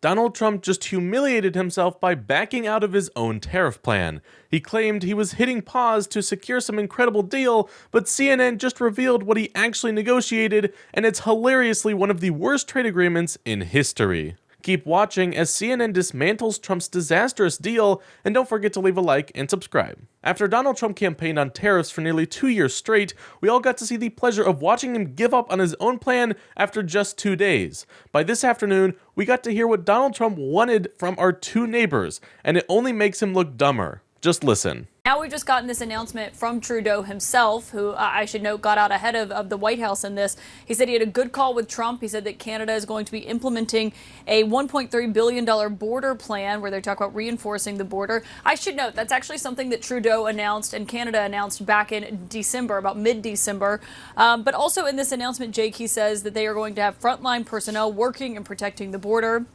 Donald Trump just humiliated himself by backing out of his own tariff plan. He claimed he was hitting pause to secure some incredible deal, but CNN just revealed what he actually negotiated, and it's hilariously one of the worst trade agreements in history. Keep watching as CNN dismantles Trump's disastrous deal, and don't forget to leave a like and subscribe. After Donald Trump campaigned on tariffs for nearly 2 years straight, we all got to see the pleasure of watching him give up on his own plan after just 2 days. By this afternoon, we got to hear what Donald Trump wanted from our two neighbors, and it only makes him look dumber. Just listen. Now we've just gotten this announcement from Trudeau himself, who I should note got out ahead of the White House in this. He said he had a good call with Trump. He said that Canada is going to be implementing a $1.3 billion border plan where they talk about reinforcing the border. I should note that's actually something that Trudeau announced and Canada announced back in December, about mid-December. But also in this announcement, Jake, he says that they are going to have frontline personnel working and protecting the border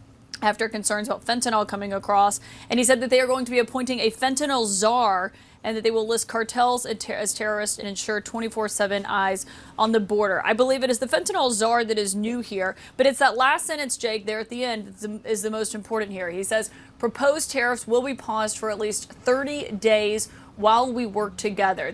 after concerns about fentanyl coming across. And he said that they are going to be appointing a fentanyl czar and that they will list cartels as terrorists and ensure 24/7 eyes on the border. I believe it is the fentanyl czar that is new here, but it's that last sentence, Jake, there at the end is the most important here. He says, proposed tariffs will be paused for at least 30 days while we work together.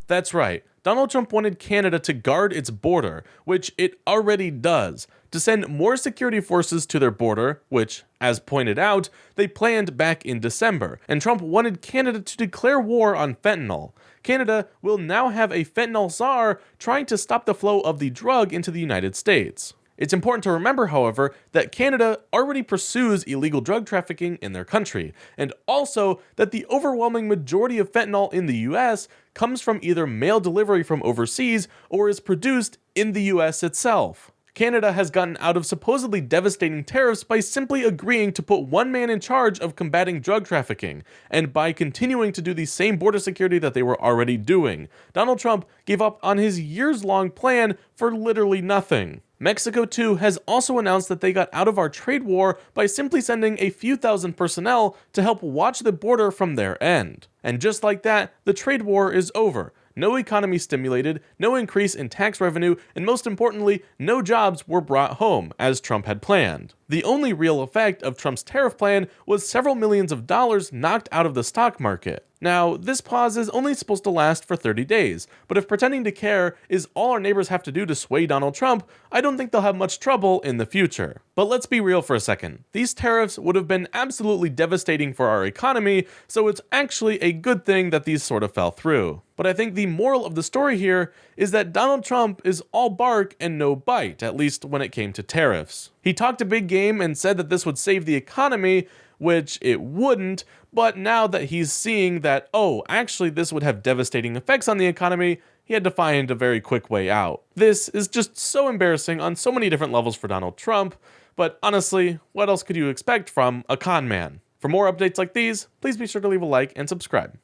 That's right. Donald Trump wanted Canada to guard its border, which it already does, to send more security forces to their border, which, as pointed out, they planned back in December, and Trump wanted Canada to declare war on fentanyl. Canada will now have a fentanyl czar trying to stop the flow of the drug into the United States. It's important to remember, however, that Canada already pursues illegal drug trafficking in their country, and also that the overwhelming majority of fentanyl in the US comes from either mail delivery from overseas or is produced in the US itself. Canada has gotten out of supposedly devastating tariffs by simply agreeing to put one man in charge of combating drug trafficking, and by continuing to do the same border security that they were already doing. Donald Trump gave up on his years-long plan for literally nothing. Mexico, too, has also announced that they got out of our trade war by simply sending a few thousand personnel to help watch the border from their end. And just like that, the trade war is over. No economy stimulated, no increase in tax revenue, and most importantly, no jobs were brought home, as Trump had planned. The only real effect of Trump's tariff plan was several millions of dollars knocked out of the stock market. Now, this pause is only supposed to last for 30 days, but if pretending to care is all our neighbors have to do to sway Donald Trump, I don't think they'll have much trouble in the future. But let's be real for a second. These tariffs would have been absolutely devastating for our economy, so it's actually a good thing that these sort of fell through. But I think the moral of the story here is that Donald Trump is all bark and no bite, at least when it came to tariffs. He talked a big game and said that this would save the economy, which it wouldn't, but now that he's seeing that, oh, actually this would have devastating effects on the economy, he had to find a very quick way out. This is just so embarrassing on so many different levels for Donald Trump, but honestly, what else could you expect from a con man? For more updates like these, please be sure to leave a like and subscribe.